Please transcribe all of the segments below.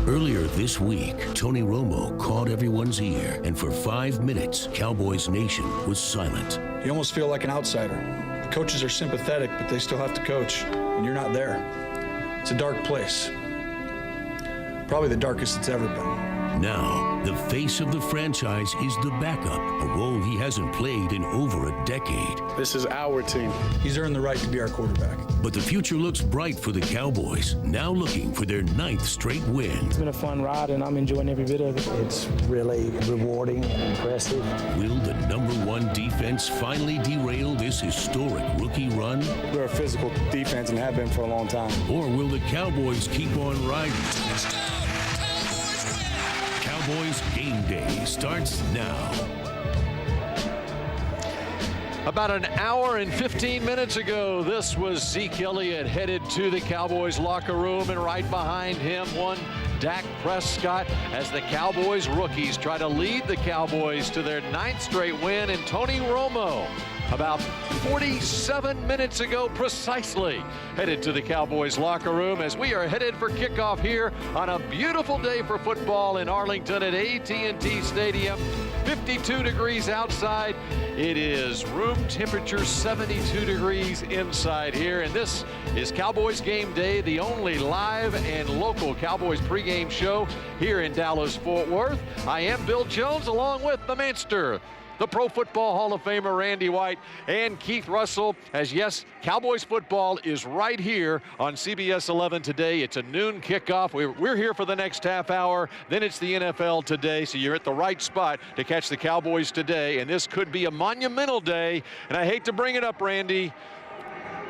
Earlier this week, Tony Romo caught everyone's ear, and for 5 minutes, Cowboys Nation was silent. You almost feel like an outsider. The coaches are sympathetic, but they still have to coach, and you're not there. It's a dark place. Probably the darkest it's ever been. Now, the face of the franchise is the backup, a role he hasn't played in over a decade. This is our team. He's earned the right to be our quarterback. But the future looks bright for the Cowboys, now looking for their 9th straight win. It's been a fun ride, and I'm enjoying every bit of it. It's really rewarding and impressive. Will the #1 defense finally derail this historic rookie run? We're a physical defense and have been for a long time. Or will the Cowboys keep on riding? Cowboys Game Day starts now. About an hour and 15 minutes ago, this was Zeke Elliott headed to the Cowboys locker room, and right behind him, one Dak Prescott, as the Cowboys rookies try to lead the Cowboys to their 9th straight win. And Tony Romo, about 47 minutes ago precisely, headed to the Cowboys locker room as we are headed for kickoff here on a beautiful day for football in Arlington at AT&T Stadium. 52 degrees outside. It is room temperature 72 degrees inside here, and this is Cowboys Game Day, the only live and local Cowboys pregame show here in Dallas-Fort Worth. I am Bill Jones, along with the Manster, the Pro Football Hall of Famer Randy White, and Keith Russell, as yes, Cowboys football is right here on CBS 11 today. It's a noon kickoff. We're here for the next half hour. Then it's the NFL today, so you're at the right spot to catch the Cowboys today, and this could be a monumental day. And I hate to bring it up, Randy,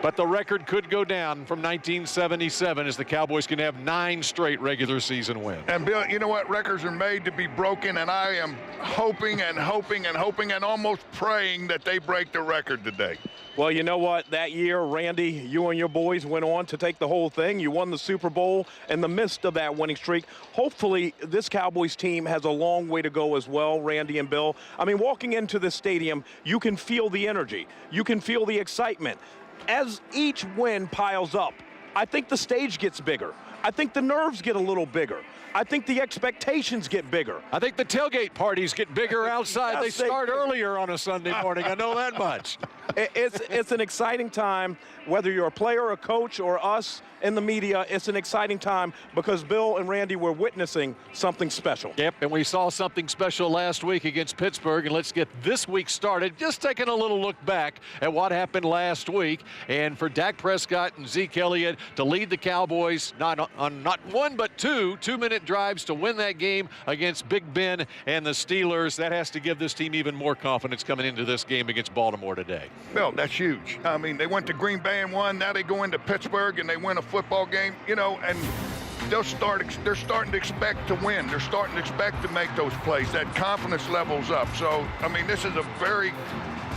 but the record could go down from 1977 as the Cowboys can have 9 straight regular season wins. And Bill, you know what? Records are made to be broken, and I am hoping and hoping and hoping and almost praying that they break the record today. Well, you know what? That year, Randy, you and your boys went on to take the whole thing. You won the Super Bowl in the midst of that winning streak. Hopefully, this Cowboys team has a long way to go as well, Randy and Bill. I mean, walking into this stadium, you can feel the energy. You can feel the excitement. As each win piles up, I think the stage gets bigger. I think the nerves get a little bigger. I think the expectations get bigger. I think the tailgate parties get bigger outside. Yes, they start earlier on a Sunday morning. I know that much. It's an exciting time, whether you're a player, a coach, or us in the media. It's an exciting time because Bill and Randy were witnessing something special. Yep, and we saw something special last week against Pittsburgh, and let's get this week started. Just taking a little look back at what happened last week, and for Dak Prescott and Zeke Elliott to lead the Cowboys on not one but two 2-minute drives to win that game against Big Ben and the Steelers. That has to give this team even more confidence coming into this game against Baltimore today. Bill, that's huge. I mean, they went to Green Bay and won. Now they go into Pittsburgh and they win a football game, you know, and they're starting to expect to win. They're starting to expect to make those plays. That confidence level's up. So, I mean, this is a very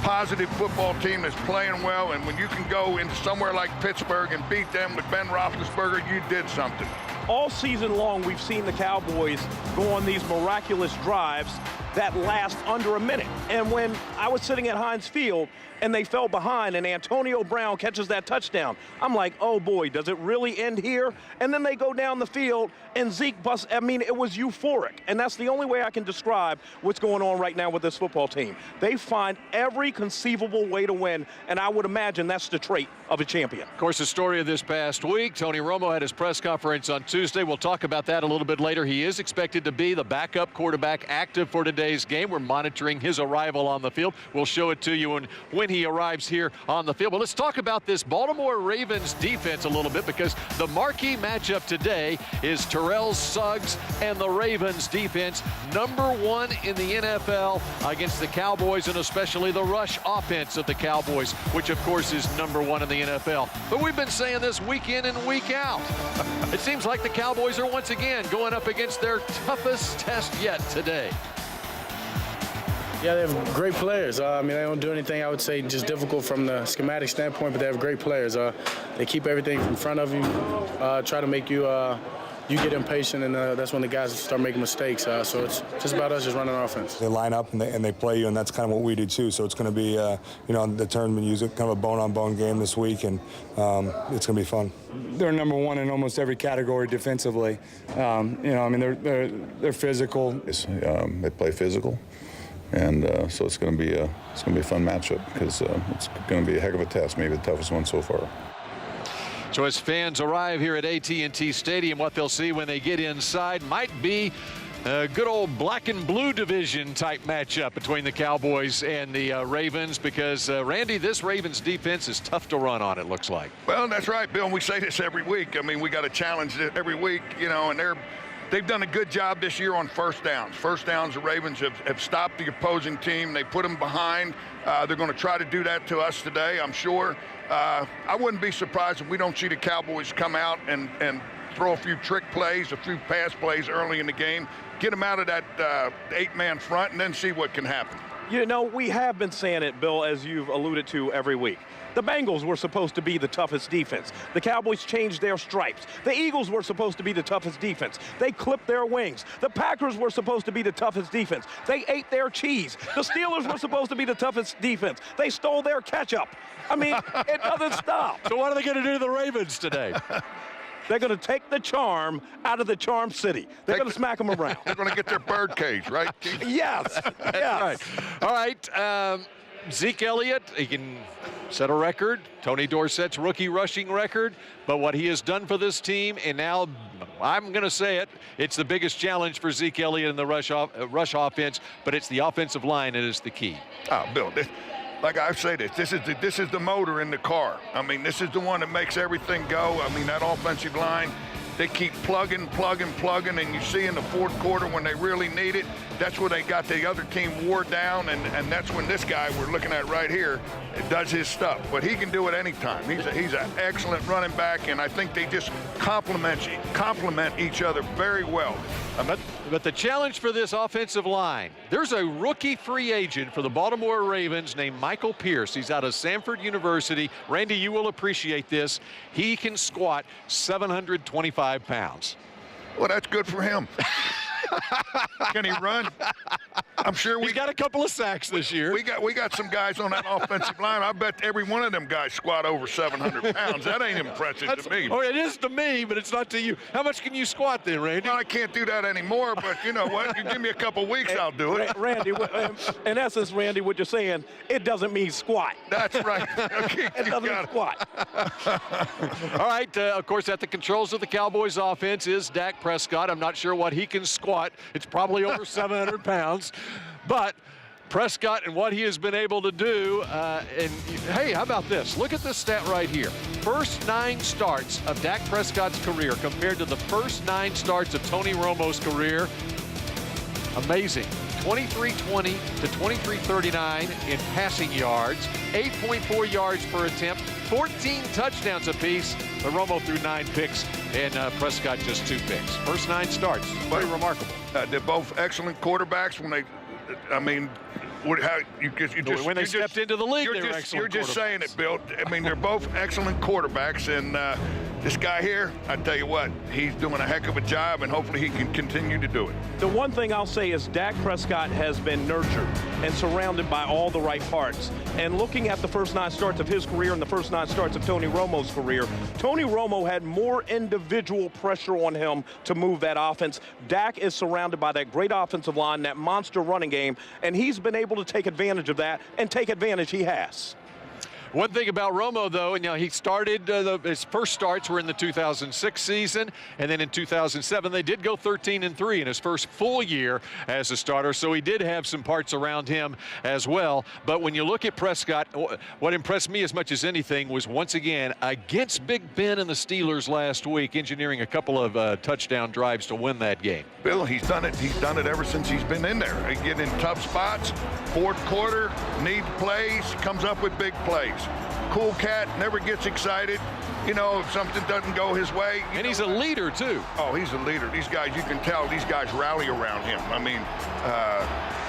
positive football team that's playing well, and when you can go into somewhere like Pittsburgh and beat them with Ben Roethlisberger, you did something. All season long, we've seen the Cowboys go on these miraculous drives that last under a minute. And when I was sitting at Heinz Field and they fell behind and Antonio Brown catches that touchdown, I'm like, oh boy, does it really end here? And then they go down the field and Zeke busts. I mean, it was euphoric. And that's the only way I can describe what's going on right now with this football team. They find every conceivable way to win, and I would imagine that's the trait of a champion. Of course, the story of this past week, Tony Romo had his press conference on Tuesday. We'll talk about that a little bit later. He is expected to be the backup quarterback active for today's game. We're monitoring his arrival on the field. We'll show it to you when he arrives here on the field. But let's talk about this Baltimore Ravens defense a little bit, because the marquee matchup today is Terrell Suggs and the Ravens defense, #1 in the NFL against the Cowboys, and especially the rush offense of the Cowboys, which of course is #1 in the NFL. But we've been saying this week in and week out. It seems like the Cowboys are once again going up against their toughest test yet today. Yeah, they have great players. I mean, they don't do anything, I would say, just difficult from the schematic standpoint, but they have great players. They keep everything in front of you, try to make you you get impatient, and that's when the guys start making mistakes. So it's just about us just running our offense. They line up and they play you, and that's kind of what we do too. So it's going to be, the tournament use it kind of a bone-on-bone game this week, and it's going to be fun. They're number one in almost every category defensively. They're physical. They play physical, and so it's going to be a fun matchup because it's going to be a heck of a test, maybe the toughest one so far. So as fans arrive here at AT&T Stadium, what they'll see when they get inside might be a good old black and blue division type matchup between the Cowboys and the Ravens, because, Randy, this Ravens defense is tough to run on, it looks like. Well, that's right, Bill. We say this every week. I mean, we got to challenge it every week, and they've done a good job this year on first downs. First downs, the Ravens have stopped the opposing team. They put them behind. They're going to try to do that to us today, I'm sure. I wouldn't be surprised if we don't see the Cowboys come out and throw a few trick plays, a few pass plays early in the game, get them out of that 8-man front, and then see what can happen. We have been saying it, Bill, as you've alluded to every week. The Bengals were supposed to be the toughest defense. The Cowboys changed their stripes. The Eagles were supposed to be the toughest defense. They clipped their wings. The Packers were supposed to be the toughest defense. They ate their cheese. The Steelers were supposed to be the toughest defense. They stole their ketchup. I mean, it doesn't stop. So what are they going to do to the Ravens today? They're going to take the charm out of the charm city. They're going to smack them around. They're going to get their bird cage, right? Yes. Right. All right. Zeke Elliott, he can set a record, Tony Dorsett's rookie rushing record, but what he has done for this team, and now I'm going to say it, it's the biggest challenge for Zeke Elliott in the rush offense, but it's the offensive line that is the key. Oh, Bill, like I say this is the motor in the car. I mean, this is the one that makes everything go. I mean, that offensive line, they keep plugging, and you see in the fourth quarter when they really need it, that's where they got the other team wore down, and that's when this guy we're looking at right here does his stuff. But he can do it anytime. He's an excellent running back, and I think they just complement each other very well. But the challenge for this offensive line, there's a rookie free agent for the Baltimore Ravens named Michael Pierce. He's out of Samford University. Randy, you will appreciate this. He can squat 725 pounds. Well, that's good for him. Can he run? I'm sure he's got a couple of sacks this year. We got some guys on that offensive line. I bet every one of them guys squat over 700 pounds. That ain't impressive to me. Oh, it is to me, but it's not to you. How much can you squat then, Randy? Well, I can't do that anymore, but you know what? You give me a couple weeks, I'll do it. Randy, in essence, Randy, what you're saying, it doesn't mean squat. That's right. Okay, it doesn't squat. All right, of course, at the controls of the Cowboys offense is Dak Prescott. I'm not sure what he can squat. It's probably over 700 pounds. But Prescott and what he has been able to do, and hey, how about this? Look at this stat right here. First 9 starts of Dak Prescott's career compared to the first 9 starts of Tony Romo's career. Amazing. 2320 to 2339 in passing yards, 8.4 yards per attempt, 14 touchdowns apiece. But Romo threw 9 picks, and Prescott just 2 picks. First 9 starts. Very remarkable. They're both excellent quarterbacks when they, I mean, when they stepped into the league, you're just saying it, Bill. I mean, they're both excellent quarterbacks, and this guy here, I tell you what, he's doing a heck of a job, and hopefully he can continue to do it. The one thing I'll say is Dak Prescott has been nurtured and surrounded by all the right parts. And looking at the first 9 starts of his career and the first 9 starts of Tony Romo's career, Tony Romo had more individual pressure on him to move that offense. Dak is surrounded by that great offensive line, that monster running game, and he's been able to take advantage of that, and take advantage he has. One thing about Romo, though, he started, his first starts were in the 2006 season, and then in 2007, they did go 13-3 in his first full year as a starter, so he did have some parts around him as well. But when you look at Prescott, what impressed me as much as anything was, once again, against Big Ben and the Steelers last week, engineering a couple of touchdown drives to win that game. Bill, he's done it. He's done it ever since he's been in there. He get in tough spots, fourth quarter, need plays, comes up with big plays. Cool cat, never gets excited, if something doesn't go his way. And he's a leader, too. Oh, he's a leader. These guys, you can tell these guys rally around him. I mean,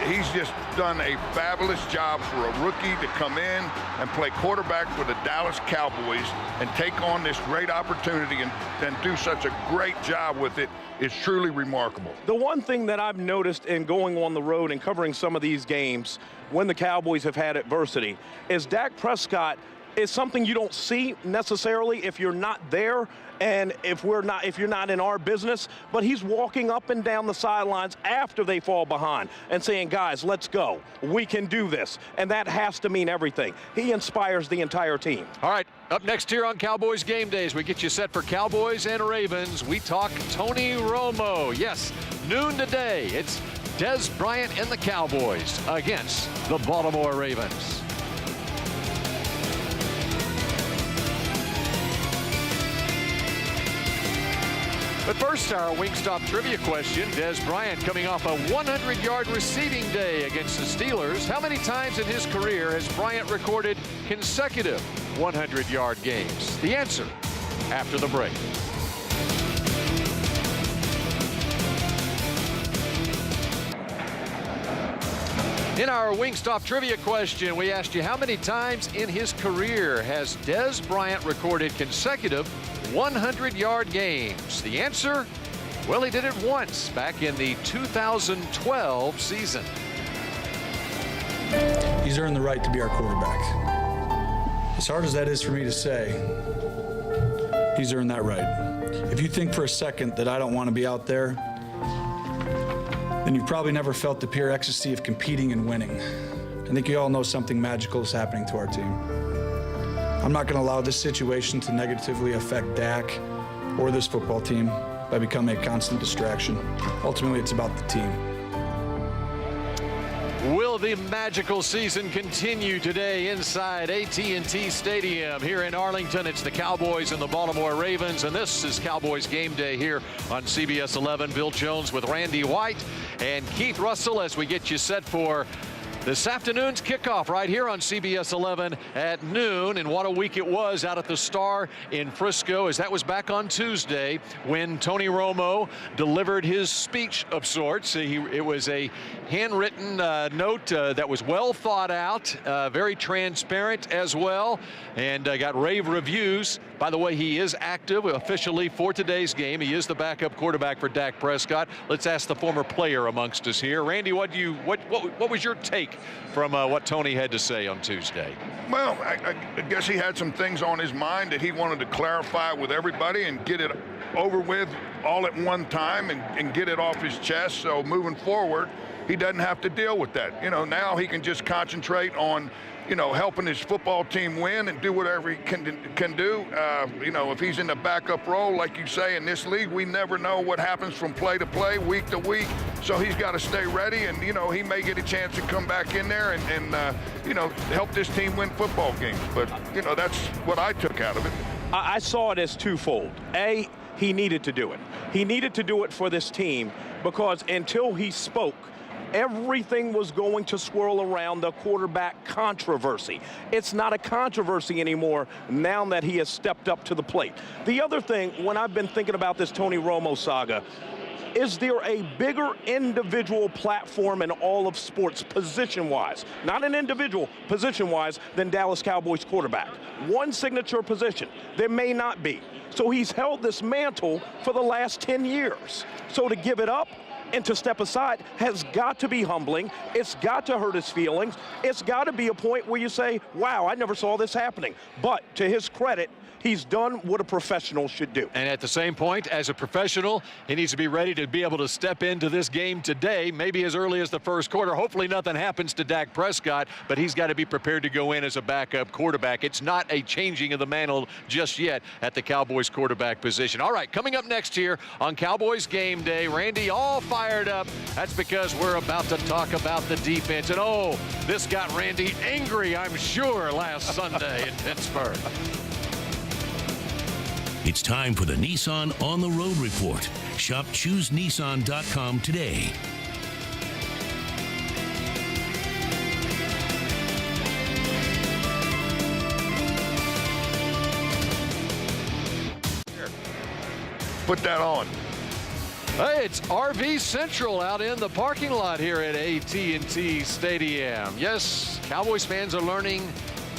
he's just done a fabulous job for a rookie to come in and play quarterback for the Dallas Cowboys and take on this great opportunity and do such a great job with it. Is truly remarkable. The one thing that I've noticed in going on the road and covering some of these games when the Cowboys have had adversity is Dak Prescott is something you don't see necessarily if you're not there and if you're not in our business, but he's walking up and down the sidelines after they fall behind and saying, guys, let's go. We can do this. And that has to mean everything. He inspires the entire team. All right, up next here on Cowboys Game Days, we get you set for Cowboys and Ravens. We talk Tony Romo. Yes, noon today. It's Des Bryant and the Cowboys against the Baltimore Ravens. But first, our Wingstop trivia question. Des Bryant coming off a 100-yard receiving day against the Steelers. How many times in his career has Bryant recorded consecutive 100-yard games? The answer after the break. In our Wingstop trivia question, we asked you how many times in his career has Des Bryant recorded consecutive 100-yard games? The answer, well, he did it once back in the 2012 season. He's earned the right to be our quarterback. As hard as that is for me to say, he's earned that right. If you think for a second that I don't want to be out there, then you've probably never felt the pure ecstasy of competing and winning. I think you all know something magical is happening to our team. I'm not going to allow this situation to negatively affect Dak or this football team by becoming a constant distraction. Ultimately, it's about the team. Will the magical season continue today inside AT&T Stadium here in Arlington? It's the Cowboys and the Baltimore Ravens, and this is Cowboys Game Day here on CBS 11. Bill Jones with Randy White and Keith Russell as we get you set for this afternoon's kickoff right here on CBS 11 at noon. And what a week it was out at the Star in Frisco, as that was back on Tuesday when Tony Romo delivered his speech of sorts. It was a handwritten note that was well thought out, very transparent as well, and got rave reviews. By the way, he is active officially for today's game. He is the backup quarterback for Dak Prescott. Let's ask the former player amongst us here. Randy, what was your take from what Tony had to say on Tuesday? Well, I guess he had some things on his mind that he wanted to clarify with everybody and get it over with all at one time and get it off his chest. So moving forward, he doesn't have to deal with that. Now he can just concentrate on, helping his football team win and do whatever he can do. If he's in the backup role, like you say, in this league, we never know what happens from play to play, week to week. So he's got to stay ready, and, he may get a chance to come back in there and help this team win football games. But, that's what I took out of it. I saw it as twofold. A, he needed to do it. He needed to do it for this team because until he spoke, everything was going to swirl around the quarterback controversy. It's not a controversy anymore now that he has stepped up to the plate. The other thing, when I've been thinking about this Tony Romo saga, is there a bigger individual platform in all of sports position-wise, not an individual, position-wise, than Dallas Cowboys quarterback? One signature position. There may not be. So he's held this mantle for the last 10 years. So to give it up and to step aside has got to be humbling. It's got to hurt his feelings. It's got to be a point where you say, wow, I never saw this happening. But to his credit, he's done what a professional should do. And at the same point, as a professional, he needs to be ready to be able to step into this game today, maybe as early as the first quarter. Hopefully nothing happens to Dak Prescott, but he's got to be prepared to go in as a backup quarterback. It's not a changing of the mantle just yet at the Cowboys quarterback position. All right, coming up next here on Cowboys Game Day, Randy all fired up. That's because we're about to talk about the defense. And oh, this got Randy angry, I'm sure, last Sunday in Pittsburgh. It's time for the Nissan On the Road Report. Shop ChooseNissan.com today. Put that on. Hey, it's RV Central out in the parking lot here at AT&T Stadium. Yes, Cowboys fans are learning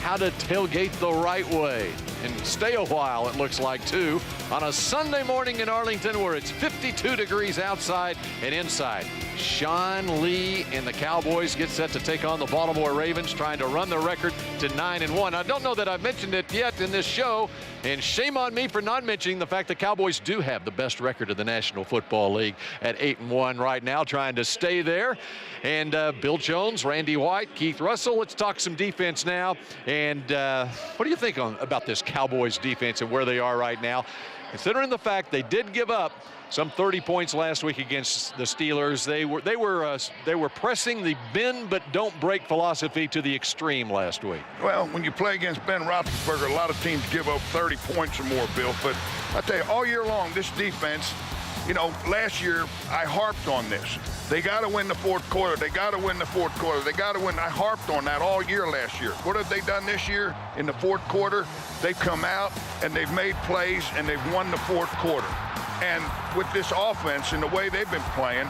how to tailgate the right way and stay a while, it looks like, too, on a Sunday morning in Arlington where it's 52 degrees outside and inside. Sean Lee and the Cowboys get set to take on the Baltimore Ravens, trying to run the record to 9-1. I don't know that I've mentioned it yet in this show, and shame on me for not mentioning the fact the Cowboys do have the best record of the National Football League at 8-1 right now, trying to stay there. And Bill Jones, Randy White, Keith Russell. Let's talk some defense now. And what do you think about this Cowboys defense and where they are right now, considering the fact they did give up some 30 points last week against the Steelers? They were pressing the bend but don't break philosophy to the extreme last week. Well, when you play against Ben Roethlisberger, a lot of teams give up 30 points or more, Bill. But I tell you, all year long, this defense, you know, last year I harped on this. They got to win the fourth quarter. They got to win the fourth quarter. They got to win. I harped on that all year last year. What have they done this year in the fourth quarter? They've come out and they've made plays and they've won the fourth quarter. And with this offense and the way they've been playing,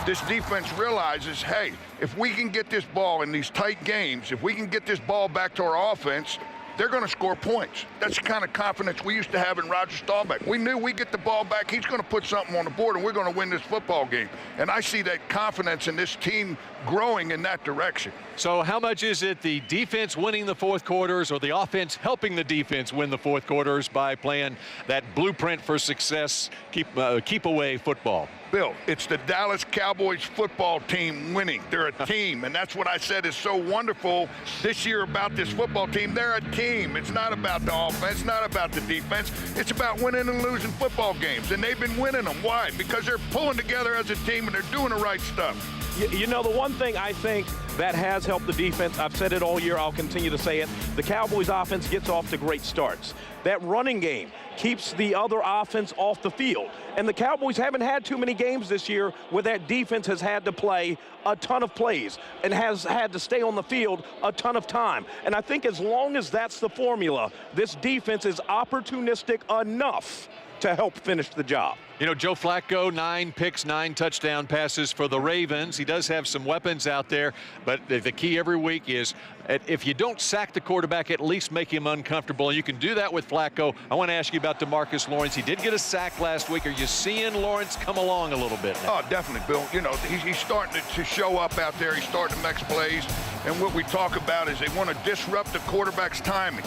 this defense realizes, hey, if we can get this ball in these tight games, if we can get this ball back to our offense, they're going to score points. That's the kind of confidence we used to have in Roger Staubach. We knew we get the ball back, he's going to put something on the board, and we're going to win this football game. And I see that confidence in this team growing in that direction. So how much is it the defense winning the fourth quarters or the offense helping the defense win the fourth quarters by playing that blueprint for success, keep away football? Bill, it's the Dallas Cowboys football team winning. They're a team, and that's what I said is so wonderful this year about this football team. They're a team. It's not about the offense, not about the defense. It's about winning and losing football games, and they've been winning them. Why? Because they're pulling together as a team, and they're doing the right stuff. You know, the one thing I think that has helped the defense, I've said it all year, I'll continue to say it, the Cowboys offense gets off to great starts. That running game keeps the other offense off the field. And the Cowboys haven't had too many games this year where that defense has had to play a ton of plays and has had to stay on the field a ton of time. And I think as long as that's the formula, this defense is opportunistic enough to help finish the job. You know, Joe Flacco, 9 picks, 9 touchdown passes for the Ravens. He does have some weapons out there, but the key every week is if you don't sack the quarterback, at least make him uncomfortable. And you can do that with Flacco. I want to ask you about DeMarcus Lawrence. He did get a sack last week. Are you seeing Lawrence come along a little bit now? Oh, definitely, Bill. You know, he's starting to show up out there. He's starting to make plays. And what we talk about is they want to disrupt the quarterback's timing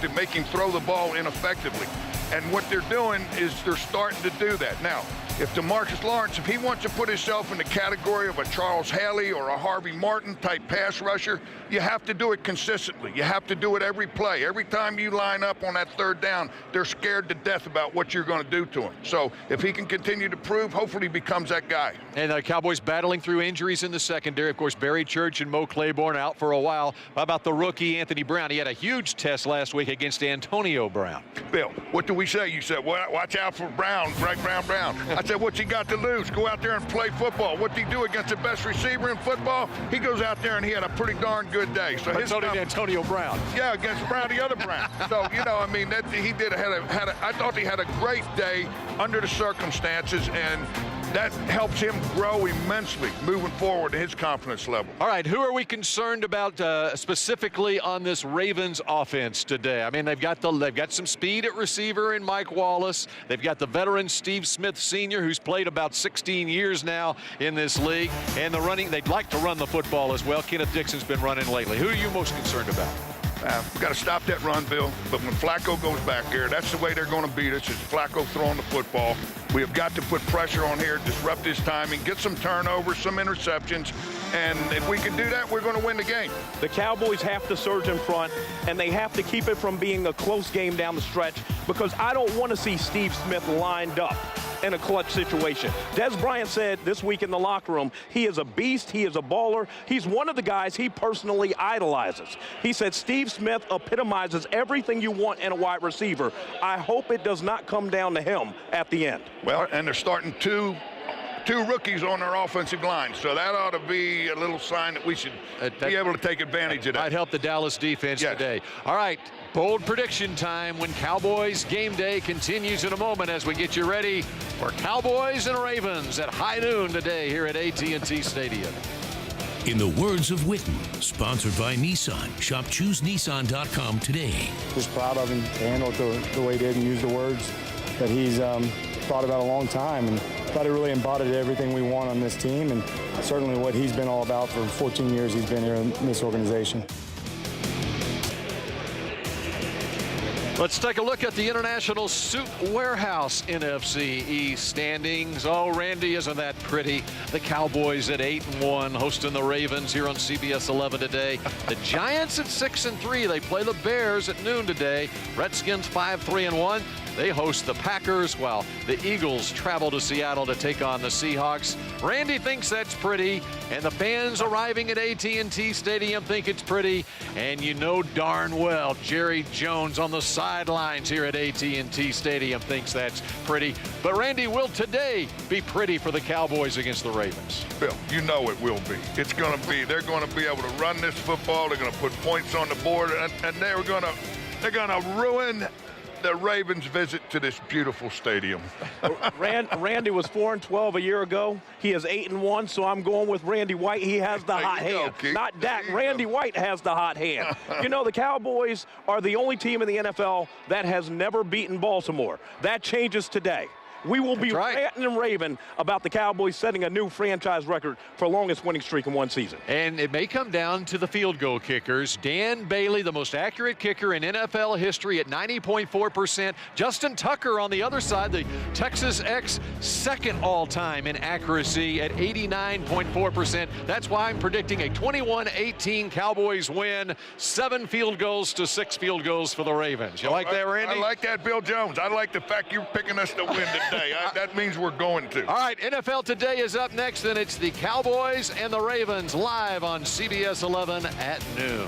to make him throw the ball ineffectively. And what they're doing is they're starting to do that. Now, if DeMarcus Lawrence, if he wants to put himself in the category of a Charles Haley or a Harvey Martin type pass rusher, you have to do it consistently. You have to do it every play. Every time you line up on that third down, they're scared to death about what you're going to do to him. So if he can continue to prove, hopefully he becomes that guy. And the Cowboys battling through injuries in the secondary. Of course, Barry Church and Mo Claiborne out for a while. How about the rookie Anthony Brown? He had a huge test last week against Antonio Brown. Bill, what do we say? You said, well, watch out for Brown, Brown. I said, what's he got to lose? Go out there and play football. What did he do against the best receiver in football? He goes out there and he had a pretty darn good day. So so did Antonio Brown. Yeah, against Brown, the other Brown. So, you know, I mean, I thought he had a great day under the circumstances, and that helps him grow immensely moving forward to his confidence level. All right, who are we concerned about specifically on this Ravens offense today? I mean, they've got some speed at receiver in Mike Wallace. They've got the veteran Steve Smith Sr., who's played about 16 years now in this league. And they'd like to run the football as well. Kenneth Dixon's been running lately. Who are you most concerned about? We've got to stop that run, Bill. But when Flacco goes back there, that's the way they're going to beat us, is Flacco throwing the football. We have got to put pressure on here, disrupt his timing, get some turnovers, some interceptions. And if we can do that, we're going to win the game. The Cowboys have to surge in front, and they have to keep it from being a close game down the stretch, because I don't want to see Steve Smith lined up in a clutch situation. Des Bryant said this week in the locker room, he is a beast, he is a baller. He's one of the guys he personally idolizes. He said Steve Smith epitomizes everything you want in a wide receiver. I hope it does not come down to him at the end. Well, and they're starting two 2 rookies on our offensive line. So that ought to be a little sign that we should be able to take advantage of that. Might help the Dallas defense today. All right, bold prediction time when Cowboys Game Day continues in a moment as we get you ready for Cowboys and Ravens at high noon today here at AT&T Stadium. In the words of Witten, sponsored by Nissan. Shop ChooseNissan.com today. Just proud of him to handle it the way he did and use the words that he's thought about a long time, and thought he really embodied everything we want on this team, and certainly what he's been all about for 14 years he's been here in this organization. Let's take a look at the International Suit Warehouse NFC East standings. Oh, Randy, isn't that pretty? The Cowboys at 8-1, hosting the Ravens here on CBS 11 today. The Giants at 6-3. They play the Bears at noon today. Redskins 5-3-1. They host the Packers while the Eagles travel to Seattle to take on the Seahawks. Randy thinks that's pretty, and the fans arriving at AT&T Stadium think it's pretty, and you know darn well Jerry Jones on the sidelines here at AT&T Stadium thinks that's pretty. But Randy, will today be pretty for the Cowboys against the Ravens? Bill, you know it will be. It's going to be. They're going to be able to run this football. They're going to put points on the board, and they're going to ruin the Ravens' visit to this beautiful stadium. Randy was 4-12 a year ago. He is 8-1, so I'm going with Randy White. He has the hot hand. Not Dak. Randy White has the hot hand. You know, the Cowboys are the only team in the NFL that has never beaten Baltimore. That changes today. We will be ranting and raving about the Cowboys setting a new franchise record for longest winning streak in one season. And it may come down to the field goal kickers. Dan Bailey, the most accurate kicker in NFL history at 90.4%. Justin Tucker on the other side, the Texas X, second all-time in accuracy at 89.4%. That's why I'm predicting a 21-18 Cowboys win, 7 field goals to 6 field goals for the Ravens. You like that, Randy? I like that, Bill Jones. I like the fact you're picking us to win today. That means we're going to. All right, NFL Today is up next, and it's the Cowboys and the Ravens live on CBS 11 at noon.